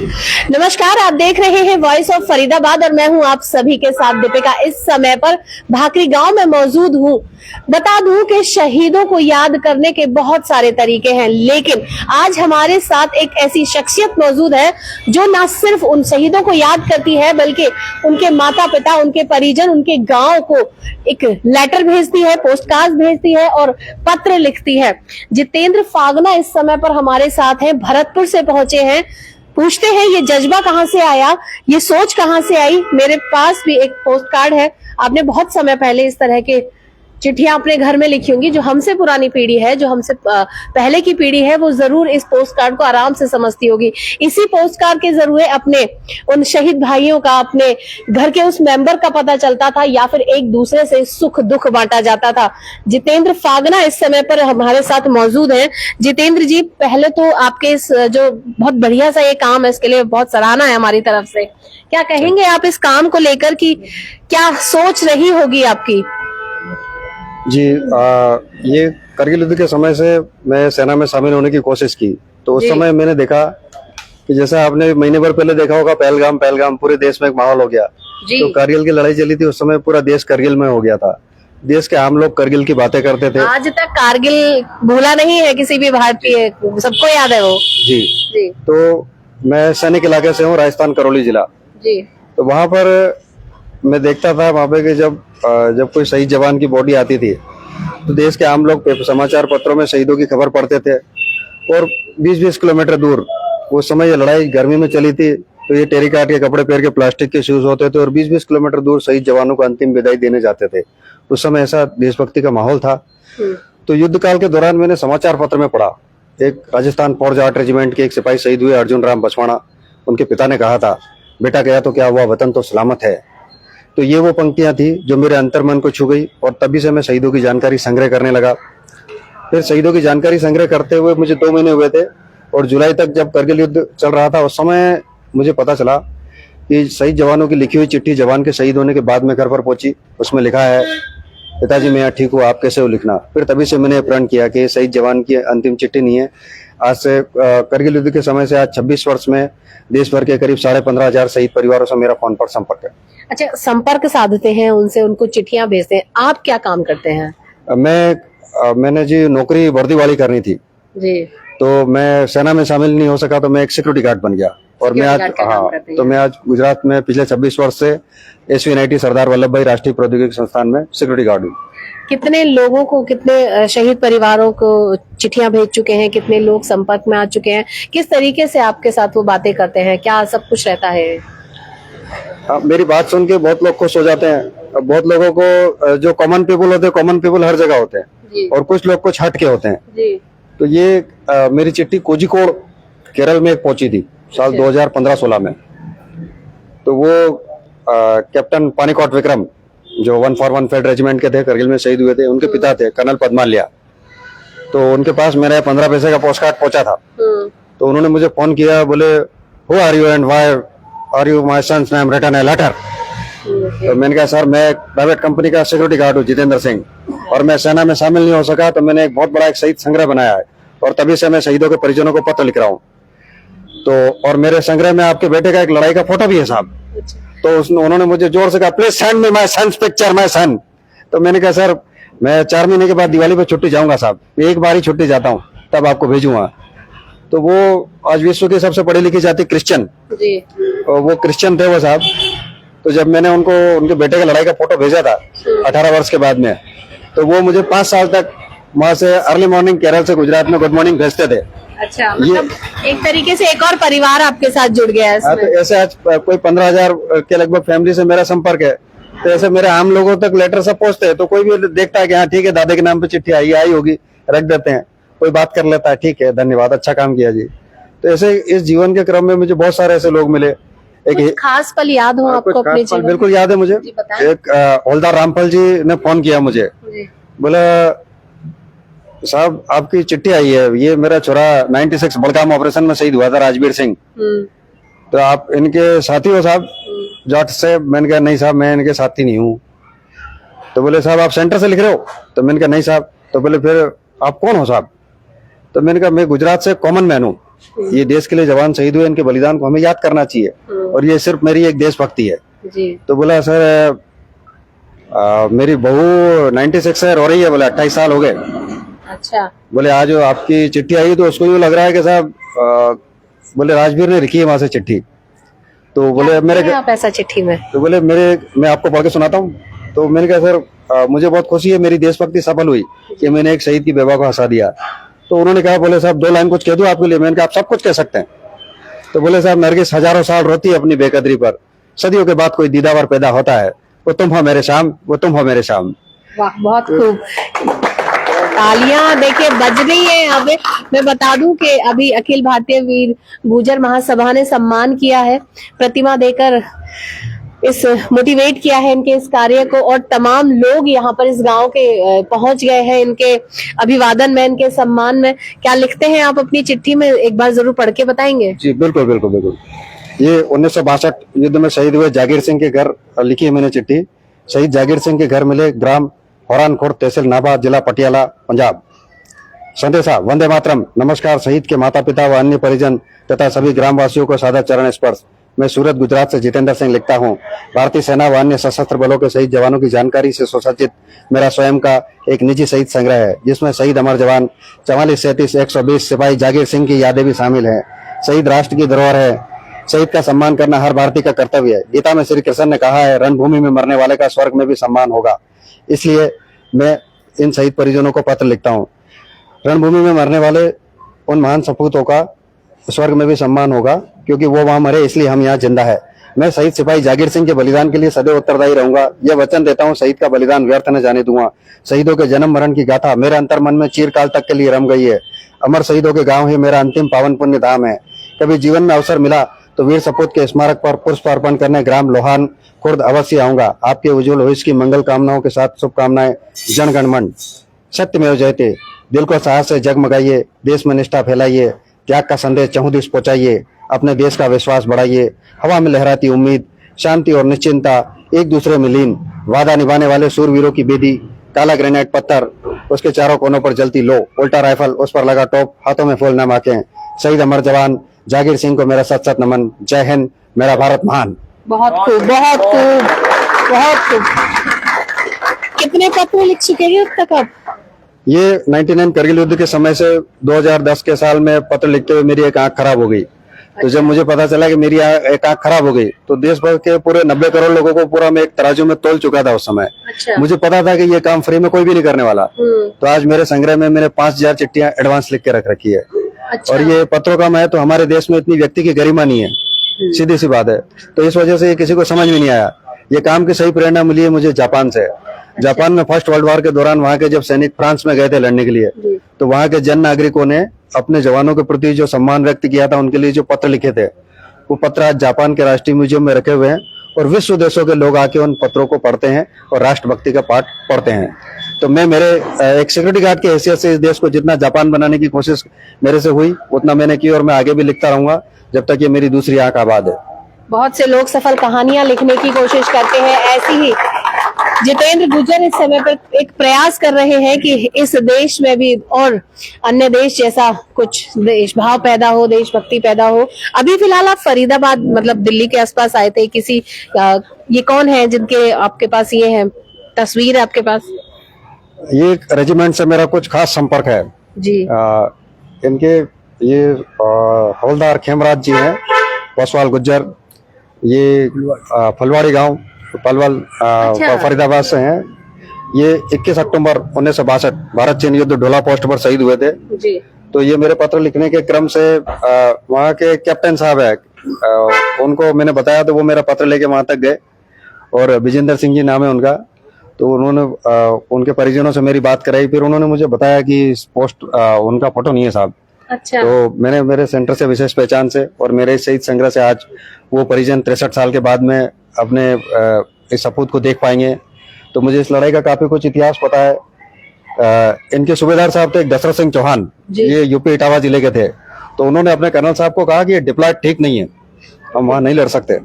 नमस्कार, आप देख रहे हैं वॉइस ऑफ फरीदाबाद और मैं हूं आप सभी के साथ दीपिका। इस समय पर भाकरी गांव में मौजूद हूं। बता दूं कि शहीदों को याद करने के बहुत सारे तरीके हैं, लेकिन आज हमारे साथ एक ऐसी शख्सियत मौजूद है जो न सिर्फ उन शहीदों को याद करती है बल्कि उनके माता पिता, उनके परिजन, उनके गांव को एक लेटर भेजती है, पोस्ट कार्ड भेजती है और पत्र लिखती है। जितेंद्र फागना इस समय पर हमारे साथ हैं, भरतपुर से पहुंचे हैं। पूछते हैं ये जज्बा कहाँ से आया, ये सोच कहाँ से आई। मेरे पास भी एक पोस्ट कार्ड है। आपने बहुत समय पहले इस तरह के चिट्ठियां अपने घर में लिखी होंगी। जो हमसे पुरानी पीढ़ी है, जो हमसे पहले की पीढ़ी है, वो जरूर इस पोस्ट कार्ड को आराम से समझती होगी। इसी पोस्ट कार्ड के जरिए अपने उन शहीद भाइयों का, अपने घर के उस मेंबर का पता चलता था या फिर एक दूसरे से सुख दुख बांटा जाता था। जितेंद्र फागना इस समय पर हमारे साथ मौजूद हैं। जितेंद्र जी, पहले तो आपके इस जो बहुत बढ़िया सा ये काम है, इसके लिए बहुत सराहना है हमारी तरफ से। क्या कहेंगे आप इस काम को लेकर कि क्या सोच रही होगी आपकी? जी, ये करगिल युद्ध के समय से मैं सेना में शामिल होने की कोशिश की। तो उस समय मैंने देखा कि जैसे आपने महीने भर पहले देखा होगा पहलगाम पूरे देश में एक माहौल हो गया। तो करगिल की लड़ाई चली थी, उस समय पूरा देश करगिल में हो गया था। देश के आम लोग करगिल की बातें करते थे। आज तक कारगिल भूला नहीं है किसी भी भारतीय, सबको याद है वो। जी। तो मैं सैनिक इलाके से हूँ, राजस्थान करौली जिला। जी। तो वहाँ पर मैं देखता था वहाँ पे कि जब कोई शहीद जवान की बॉडी आती थी तो देश के आम लोग समाचार पत्रों में शहीदों की खबर पढ़ते थे। और 20-20 किलोमीटर दूर, उस समय ये लड़ाई गर्मी में चली थी, तो ये टेरिकाट के कपड़े पहन के प्लास्टिक के शूज होते थे और 20-20 किलोमीटर दूर शहीद जवानों को अंतिम विदाई देने जाते थे। उस समय ऐसा देशभक्ति का माहौल था। तो युद्ध काल के दौरान मैंने समाचार पत्र में पढ़ा, एक राजस्थान फौज 8 रेजिमेंट के एक सिपाही शहीद हुए, अर्जुन राम बछवाड़ा। उनके पिता ने कहा था, बेटा गया तो क्या हुआ, वतन तो सलामत है। तो ये वो पंक्तियां थी जो मेरे अंतर्मन को छू गई और तभी से मैं शहीदों की जानकारी संग्रह करने लगा। फिर शहीदों की जानकारी संग्रह करते हुए मुझे 2 महीने हुए थे और जुलाई तक जब करगिल युद्ध चल रहा था, उस समय मुझे पता चला कि शहीद जवानों की लिखी हुई चिट्ठी जवान के शहीद होने के बाद में घर पर पहुंची। उसमें लिखा है, पिताजी मैं यहाँ ठीक हूँ, आप कैसे हो, लिखना। फिर तभी से मैंने प्रण किया कि शहीद जवान की अंतिम चिट्ठी नहीं है। आज से करगिल युद्ध के समय से आज 26 वर्ष में देश भर के करीब 15,500 शहीद परिवारों से मेरा फोन पर संपर्क है। अच्छा, संपर्क साधते हैं उनसे, उनको चिट्ठियां भेजते हैं। आप क्या काम करते हैं? मैंने जी नौकरी वर्दी वाली करनी थी जी। तो मैं सेना में शामिल नहीं हो सका, तो मैं एक सिक्योरिटी गार्ड बन गया। और मैं आज गुजरात में पिछले 26 वर्ष से SVNIT सरदार वल्लभ भाई राष्ट्रीय प्रौद्योगिकी संस्थान में सिक्योरिटी गार्ड हूँ। कितने लोगों को, कितने शहीद परिवारों को चिट्ठियां भेज चुके हैं? कितने लोग संपर्क में आ चुके हैं? किस तरीके से आपके साथ वो बातें करते हैं? क्या सब कुछ रहता है? मेरी बात सुन के बहुत लोग खुश हो जाते हैं। बहुत लोगों को, जो कॉमन पीपल होते हैं, कॉमन पीपल हर जगह होते हैं, और कुछ लोग कुछ हट के होते हैं जी। तो ये मेरी चिट्ठी कोझिकोड केरल में पहुंची थी साल 2015-16 में। तो वो कैप्टन पानीकॉट विक्रम, जो 141 फील्ड रेजिमेंट के थे, करगिल में शहीद हुए थे, उनके पिता थे कर्नल पद्मालिया। तो उनके पास मेरा 15 पैसे का पोस्ट कार्ड पहुंचा था। तो उन्होंने मुझे फोन किया, बोले who are you and why are you my son's name written a letter. तो मैंने कहा, सर मैं प्राइवेट कंपनी का सिक्योरिटी गार्ड हूँ जितेंद्र सिंह, और मैं सेना में शामिल नहीं हो सका, तो मैंने एक बहुत बड़ा एक शहीद संग्रह बनाया है और तभी से मैं शहीदों के परिजनों को पत्र लिख रहा हूँ। तो और मेरे संग्रह में आपके बेटे का एक लड़ाई का फोटो भी है साहब। तो उन्होंने मुझे जोर से कहा, please send me my son's picture, my son. तो मैंने कहा, सर मैं 4 महीने के बाद दिवाली पे छुट्टी जाऊंगा साहब, एक बार ही छुट्टी जाता हूँ, तब आपको भेजूंगा। तो वो आज विश्व की सबसे पढ़ी लिखी जाति क्रिश्चियन, वो क्रिश्चियन थे वो साहब। तो जब मैंने उनको उनके बेटे के लड़ाई का फोटो भेजा था 18 वर्ष के बाद में, तो वो मुझे 5 साल तक वहां से अर्ली मॉर्निंग केरल से गुजरात में गुड मॉर्निंग भेजते थे। अच्छा, मतलब एक तरीके से एक और परिवार आपके साथ जुड़ गया है इसमें। तो ऐसे आज कोई 15,000 के लगभग फैमिली से मेरा संपर्क है। तो ऐसे मेरे आम लोगों तक लेटर सब पहुंचते हैं, तो कोई भी देखता है कि हाँ ठीक है, दादा के नाम पे चिट्ठी आई होगी, रख देते हैं। कोई बात कर लेता है, ठीक है धन्यवाद, अच्छा काम किया जी। तो ऐसे इस जीवन के क्रम में मुझे बहुत सारे ऐसे लोग मिले। एक खास पल याद हो आपको अपने जीवन? बिल्कुल याद है मुझे। एक हवलदार रामपाल जी ने फोन किया मुझे, बोला साहब आपकी चिट्ठी आई है, ये मेरा छोरा 96 बड़गाम ऑपरेशन में शहीद हुआ था, राजवीर सिंह, तो आप इनके साथी हो साहब जाट से? मैंने कहा नहीं साहब मैं इनके साथी नहीं हूँ। तो बोले साहब आप सेंटर से लिख रहे हो? तो मैंने कहा नहीं साहब। तो बोले फिर आप कौन हो साहब? तो मैंने कहा मैं गुजरात से कॉमन मैन हूँ, ये देश के लिए जवान शहीद हुए, इनके बलिदान को हमें याद करना चाहिए और ये सिर्फ मेरी एक देशभक्ति है। जी। तो बोला सर मेरी बहू 96 है, रो रही है, बोले 28 साल हो गए। अच्छा। बोले आज आपकी चिट्ठी आई तो उसको यूँ लग रहा है कि साहब बोले राजवीर ने लिखी है वहां से चिट्ठी। तो बोले मेरे आप ऐसा चिट्ठी में? तो बोले मैं आपको पढ़ के सुनाता हूँ। तो मैंने कहा सर मुझे बहुत खुशी है, मेरी देशभक्ति सफल हुई कि मैंने एक शहीद की बेवा को हंसा दिया। तो उन्होंने कहा बोले साहब 2 लाइन कुछ कह दूं आपके लिए। मैंने कहा आप सब कुछ कह सकते हैं। तो बोले साहब नरगिस हजारों साल रोती है अपनी बेकदरी पर, सदियों के बाद कोई दीदावर पैदा होता है, वो तुम हो मेरे शाम, वो तुम हो मेरे शाम। वाह, बहुत खूब। तालियां देखिए बज रही है। अब मैं बता दूं कि अभी अखिल भारतीय वीर गुर्जर महासभा ने सम्मान किया है, प्रतिमा देकर इस मोटिवेट किया है इनके इस कार्य को, और तमाम लोग यहाँ पर इस गांव के पहुंच गए हैं इनके अभिवादन में, इनके सम्मान में। क्या लिखते हैं आप अपनी चिट्ठी में, एक बार जरूर पढ़ के बताएंगे? जी बिल्कुल बिल्कुल बिल्कुल। ये 1962 युद्ध में शहीद हुए जागीर सिंह के घर लिखी है मैंने चिट्ठी। शहीद जागीर सिंह के घर मिले, ग्राम होरान खुर्द, तहसील नाभा, जिला पटियाला, पंजाब। संदेशा वंदे मातरम। नमस्कार शहीद के माता पिता व अन्य परिजन तथा सभी ग्रामवासियों को सादर चरण स्पर्श। मैं सूरत गुजरात से जितेंद्र सिंह लिखता हूँ। भारतीय सेना व अन्य सशस्त्र बलों के शहीद जवानों की जानकारी से सुसज्जित मेरा स्वयं का एक निजी शहीद संग्रह है, जिसमें शहीद अमर जवान 44, 37, 120 सिपाही जागीर सिंह की यादें भी शामिल हैं। शहीद राष्ट्र की धरोहर है, शहीद का सम्मान करना हर भारतीय का कर्तव्य है। गीता में श्री कृष्ण ने कहा है, रणभूमि में मरने वाले का स्वर्ग में भी सम्मान होगा। इसलिए मैं इन शहीद परिजनों को पत्र लिखता हूँ। रणभूमि में मरने वाले उन महान सपूतों का स्वर्ग में भी सम्मान होगा, क्योंकि वो वहां मरे इसलिए हम यहाँ जिंदा है। मैं शहीद सिपाही जागीर सिंह के बलिदान के लिए सदैव उत्तरदायी रहूंगा। यह वचन देता हूँ, शहीद का बलिदान व्यर्थ न जाने दूंगा। शहीदों के जन्म मरण की गाथा मेरे अंतर मन में चिरकाल तक के लिए रम गई है। अमर शहीदों के गांव ही मेरा अंतिम पावन पुण्य धाम है। कभी जीवन में अवसर मिला तो वीर सपूत के स्मारक पर पुष्प अर्पण करने ग्राम लोहान खुर्द अवश्य आऊंगा। आपके उज्जवल भविष्य की मंगल कामनाओं के साथ शुभकामनाएं। जनगणमन। सत्यमेव जयते। दिल को साहस से जगमगाइए, देश में निष्ठा फैलाइए, त्याग का संदेश चहुदिश पहुंचाइए, अपने देश का विश्वास बढ़ाइए। हवा में लहराती उम्मीद, शांति और निश्चिंता, एक दूसरे में लीन, वादा निभाने वाले सूरवीरों की बेदी, काला ग्रेनाइट पत्थर, उसके चारों कोनों पर जलती लो, उल्टा राइफल, उस पर लगा टोप, हाथों में फूल न आंखें। शहीद अमर जवान जागीर सिंह को मेरा सत सत नमन। जय हिंद, मेरा भारत महान। बहुत खूब, बहुत खूब, बहुत खूब। कितने पत्र लिख चुके हैं अब तक आप? ये 99 करगिल युद्ध के समय से 2010 के साल में पत्र लिखते हुए मेरी एक आंख खराब हो गई। तो जब मुझे पता चला कि मेरी एक आंख खराब हो गई, तो देश भर के पूरे 90 करोड़ लोगों को पूरा मैं एक तराजू में तोल चुका था उस समय। अच्छा। मुझे पता था कि ये काम फ्री में कोई भी नहीं करने वाला। तो आज मेरे संग्रह में मैंने 5000 चिट्ठियां एडवांस लिख के रख रखी है। अच्छा। और ये पत्रों का मैं तो हमारे देश में इतनी व्यक्ति की गरिमा नहीं है, सीधी सी बात है। तो इस वजह से ये किसी को समझ में नहीं आया। ये काम की सही प्रेरणा मिली है मुझे जापान से। जापान में फर्स्ट वर्ल्ड वॉर के दौरान वहां के जब सैनिक फ्रांस में गए थे लड़ने के लिए, तो वहां के जन नागरिकों ने अपने जवानों के प्रति जो सम्मान व्यक्त किया था, उनके लिए जो पत्र लिखे थे, वो पत्र आज जापान के राष्ट्रीय म्यूजियम में रखे हुए हैं और विश्व देशों के लोग आके उन पत्रों को पढ़ते हैं और राष्ट्रभक्ति का पाठ पढ़ते हैं। तो मैं मेरे एक सिक्योरिटी गार्ड की हैसियत से इस देश को जितना जापान बनाने की कोशिश मेरे से हुई उतना मैंने की, और मैं आगे भी लिखता रहूंगा जब तक ये मेरी दूसरी आंख आबाद है। बहुत से लोग सफल कहानियां लिखने की कोशिश करते हैं, ऐसी ही जितेंद्र गुर्जर इस समय पर एक प्रयास कर रहे हैं कि इस देश में भी और अन्य देश जैसा कुछ देश भाव पैदा हो, देशभक्ति पैदा हो। अभी फिलहाल आप फरीदाबाद मतलब दिल्ली के आसपास आए थे, किसी ये कौन है जिनके आपके पास ये है तस्वीर है आपके पास? ये रेजिमेंट से मेरा कुछ खास संपर्क है जी। इनके ये हवलदार खेमराज जी हैं, बसवाल गुज्जर, ये फलवाड़ी गांव पलवल फरीदाबाद से हैं। ये 21 अक्टूबर 1962 भारत चीन युद्ध ढोला पोस्ट पर शहीद हुए थे। जी। तो ये मेरे पत्र लिखने के क्रम से वहाँ के कैप्टन साहब है, उनको मैंने बताया तो वो मेरा पत्र लेके वहां तक गए, और विजेंद्र सिंह जी नाम है उनका। तो उन्होंने उनके परिजनों से मेरी बात कराई, फिर उन्होंने मुझे बताया कि इस पोस्ट उनका फोटो नहीं है साहब। अच्छा। तो मैंने मेरे सेंटर से विशेष पहचान से और मेरे शहीद संग्रह से आज वो परिजन 63 साल के बाद में अपने इस सपूत को देख पाएंगे। तो मुझे इस लड़ाई का काफी कुछ इतिहास पता है। इनके सूबेदार साहब थे एक दशरथ सिंह चौहान, ये यूपी इटावा जिले के थे। तो उन्होंने अपने कर्नल साहब को कहा कि ये डिप्लॉयड ठीक नहीं है, हम वहां नहीं लड़ सकते।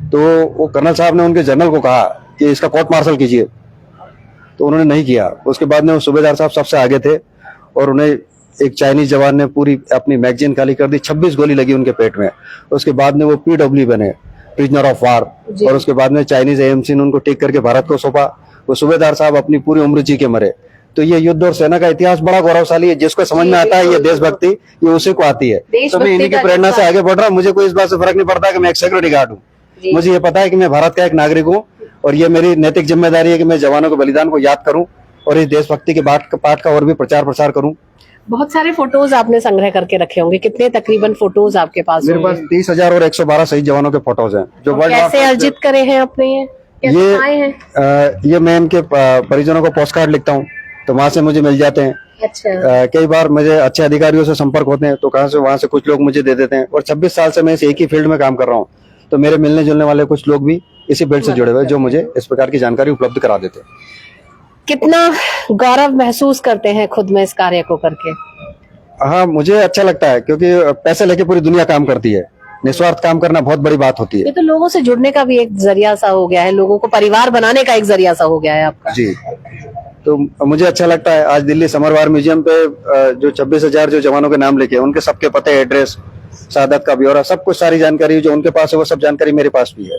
तो वो कर्नल साहब ने उनके जनरल को कहा कि इसका कोर्ट मार्शल कीजिए, तो उन्होंने नहीं किया। उसके बाद में वो सूबेदार साहब सबसे आगे थे और उन्हें एक चाइनीज जवान ने पूरी अपनी मैगजीन खाली कर दी, 26 गोली लगी उनके पेट में। उसके बाद में वो PW बने, प्रिजनर ऑफ वार, और उसके बाद में चाइनीज AMC ने उनको टेक करके भारत को सौंपा। वो सूबेदार साहब अपनी पूरी उम्र जी के मरे। तो ये युद्ध और सेना का इतिहास बड़ा गौरवशाली है। जिसको समझ में आता है ये देशभक्ति, ये उसी को आती है। तो मैं इन्हीं की प्रेरणा से आगे बढ़ रहा हूँ। मुझे कोई इस बात से फर्क नहीं पड़ता कि मैं एक सिक्योरिटी गार्ड हूँ। मुझे ये पता है कि मैं भारत का एक नागरिक हूँ, और ये मेरी नैतिक जिम्मेदारी है कि मैं जवानों के बलिदान को याद करूं और इस देशभक्ति के पाठ का और भी प्रचार प्रसार करूं। बहुत सारे फोटोज आपने संग्रह करके रखे होंगे, कितने तकरीबन फोटोज आपके पास? मेरे पास 30,000 और 112 शहीद जवानों के फोटोज हैं जो वर्ल्ड वार। कैसे अर्जित करे हैं आपने ये? कैसे आए हैं? ये मैं इनके परिजनों को पोस्ट कार्ड लिखता हूँ, तो वहां से मुझे मिल जाते हैं। अच्छा। कई बार मुझे अच्छे अधिकारियों से संपर्क होते हैं, तो कहां से वहां से कुछ लोग मुझे दे देते हैं। और 26 साल से मैं इस एक ही फील्ड में काम कर रहा हूँ, तो मेरे मिलने जुलने वाले कुछ लोग भी इसी फील्ड से जुड़े हुए जो मुझे इस प्रकार की जानकारी उपलब्ध करा देते हैं। कितना गौरव महसूस करते हैं खुद में इस कार्य को करके? हाँ, मुझे अच्छा लगता है, क्योंकि पैसे लेके पूरी दुनिया काम करती है, निस्वार्थ काम करना बहुत बड़ी बात होती है। ये तो लोगों से जुड़ने का भी एक जरिया सा हो गया है, लोगों को परिवार बनाने का एक जरिया सा हो गया है आपका। जी, तो मुझे अच्छा लगता है। आज दिल्ली समर वार म्यूजियम पे जो 26,000 जो जवानों के नाम लिखे, उनके सबके पते, एड्रेस, शहादत का ब्यौरा, सब कुछ, सारी जानकारी जो उनके पास है वो सब जानकारी मेरे पास भी है।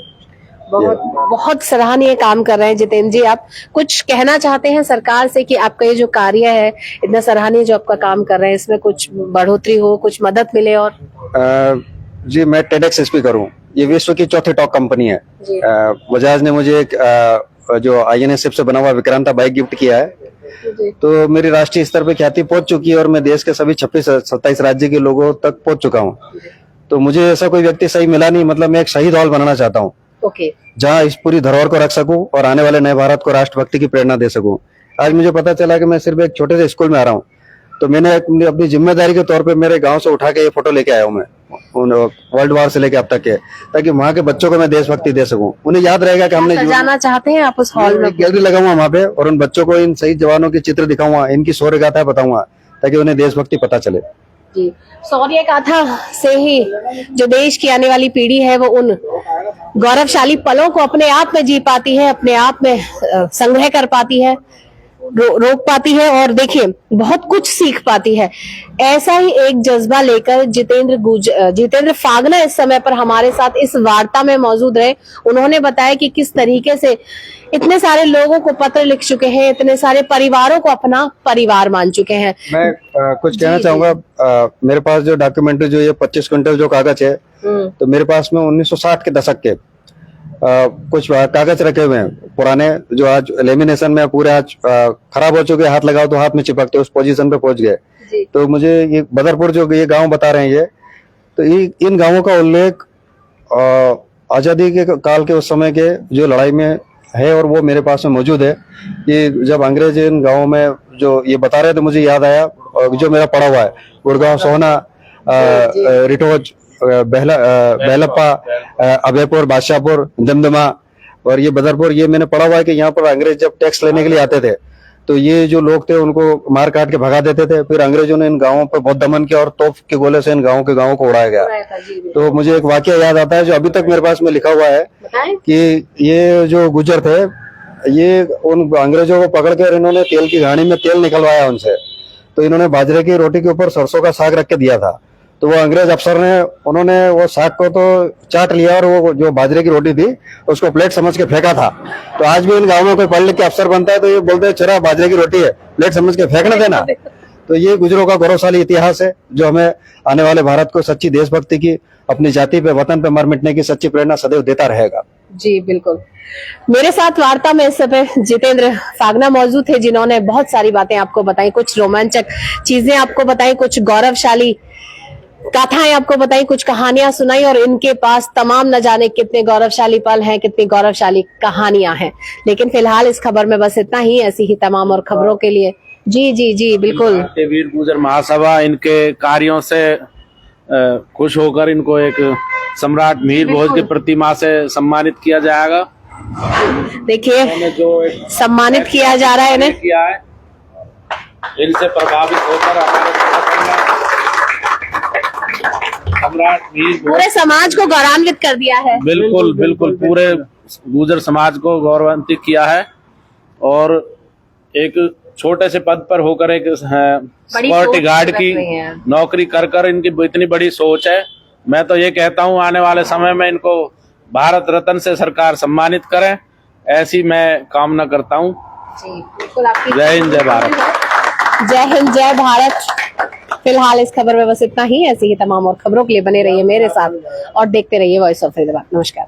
बहुत बहुत सराहनीय काम कर रहे हैं जितेंद्र जी। आप कुछ कहना चाहते हैं सरकार से कि आपका ये जो कार्य है, इतना सराहनीय जो आपका काम कर रहे हैं, इसमें कुछ बढ़ोतरी हो, कुछ मदद मिले? और जी, मैं TEDx स्पीकर हूँ। ये विश्व की चौथी टॉप कंपनी है। बजाज ने मुझे एक जो INA शिप से बना हुआ विक्रांता बाइक गिफ्ट किया है, तो मेरी राष्ट्रीय स्तर पे ख्याति पहुंच चुकी है और मैं देश के सभी 26-27 राज्य के लोगों तक पहुंच चुका हूं। तो मुझे ऐसा कोई व्यक्ति सही मिला नहीं, मतलब मैं एक शहीद हॉल बनाना चाहता हूं, जहां इस पूरी धरोहर को रख सकूं और आने वाले नए भारत को राष्ट्रभक्ति की प्रेरणा दे सकूं। आज मुझे पता चला कि मैं सिर्फ एक छोटे से स्कूल में आ रहा हूं, तो मैंने अपनी जिम्मेदारी के तौर पे मेरे गांव से उठा के ये फोटो लेके आया हूं मैं, वर्ल्ड वार से लेके अब तक के, ताकि वहाँ के बच्चों को मैं देशभक्ति दे सकूं। उन्हें याद रहेगा कि हमने जाना चाहते हैं आप उस हॉल में? गैलरी लगाऊंगा वहाँ पे, और उन बच्चों को इन शहीद जवानों के चित्र दिखाऊंगा, इनकी शौर्य गाथा बताऊंगा, ताकि उन्हें देशभक्ति पता चले। जी, शौर्य गाथा से ही जो देश की आने वाली पीढ़ी है वो उन गौरवशाली पलों को अपने आप में जी पाती है, अपने आप में संग्रह कर पाती है, रोक पाती है, और देखिए बहुत कुछ सीख पाती है। ऐसा ही एक जज्बा लेकर जितेंद्र फागना इस समय पर हमारे साथ इस वार्ता में मौजूद रहे। उन्होंने बताया कि किस तरीके से इतने सारे लोगों को पत्र लिख चुके हैं, इतने सारे परिवारों को अपना परिवार मान चुके हैं। मैं कुछ कहना चाहूंगा। मेरे पास जो डॉक्यूमेंट्री जो ये 25 क्विंटल जो कागज है, तो मेरे पास में 1960 के दशक के कुछ कागज रखे हुए हैं पुराने, जो आज लेमिनेशन में पूरे आज खराब हो चुके, हाथ लगाओ तो हाथ में चिपकते, उस पोजीशन पे पहुंच गए। तो मुझे ये बदरपुर जो ये गांव बता रहे हैं ये, तो इन गांवों का उल्लेख आजादी के काल के उस समय के जो लड़ाई में है, और वो मेरे पास में मौजूद है। कि जब अंग्रेज इन गाँवों में जो ये बता रहे थे, मुझे याद आया जो मेरा पढ़ा हुआ है, गुड़गांव, सोहना, रिटोज, बेलप्पा, अभयपुर, बादशाहपुर, दमदमा और ये बदरपुर, ये मैंने पढ़ा हुआ है कि यहाँ पर अंग्रेज जब टैक्स लेने के लिए आते थे, तो ये जो लोग थे उनको मार काट के भगा देते थे। फिर अंग्रेजों ने इन गांवों पर बहुत दमन किया और तोप के गोले से इन गांवों को उड़ाया गया। तो मुझे एक वाकया याद आता है जो अभी तक मेरे पास में लिखा हुआ है, कि ये जो गुज्जर थे, ये उन अंग्रेजों को पकड़ कर इन्होंने तेल की घानी में तेल निकलवाया उनसे, तो इन्होंने बाजरे की रोटी के ऊपर सरसों का साग रख के दिया था। तो वो अंग्रेज अफसर ने, उन्होंने वो साग को तो चाट लिया और वो जो बाजरे की रोटी थी उसको प्लेट समझ के फेंका था। तो आज भी इन गाँव में कोई पढ़ लिख के अफसर बनता है तो ये बोलते हैं चरा बाजरे की रोटी है, प्लेट समझ के फेंकने देना। तो ये गुजरों का गौरवशाली इतिहास है, जो हमें आने वाले भारत को सच्ची देशभक्ति की, अपनी जाति पे, वतन पे मर मिटने की सच्ची प्रेरणा सदैव देता रहेगा। जी बिल्कुल। मेरे साथ वार्ता में इस समय जितेंद्र फागना मौजूद थे, जिन्होंने बहुत सारी बातें आपको बताई, कुछ रोमांचक चीजें आपको बताई, कुछ गौरवशाली गाथाएं आपको बताई, कुछ कहानियां सुनाई, और इनके पास तमाम न जाने कितने गौरवशाली पल हैं, कितनी गौरवशाली कहानियां हैं। लेकिन फिलहाल इस खबर में बस इतना ही। ऐसी ही तमाम और खबरों के लिए जी बिल्कुल, वीर गुर्जर महासभा इनके कार्यों से खुश होकर इनको एक सम्राट मिहिर भोज की प्रतिमा से सम्मानित किया जाएगा। देखिए जो सम्मानित किया जा रहा है इन्हें, किया है, इनसे प्रभावित होकर हमारे सम्राट मिहिर पूरे समाज को गौरवान्वित कर दिया है। बिल्कुल पूरे गुर्जर समाज को गौरवान्वित किया है, और एक छोटे से पद पर होकर एक सिक्योरिटी सोच गार्ड रख की रहे हैं। नौकरी कर इनकी इतनी बड़ी सोच है। मैं तो ये कहता हूँ आने वाले समय में इनको भारत रत्न से सरकार सम्मानित करे, ऐसी मैं कामना करता हूँ। जी बिल्कुल, आपकी जय हिंद, जय भारत। जय हिंद, जय भारत। फिलहाल इस खबर में बस इतना ही। ऐसी ही तमाम और खबरों के लिए बने रहिए मेरे साथ और देखते रहिए वॉइस ऑफ फरीदाबाद। नमस्कार।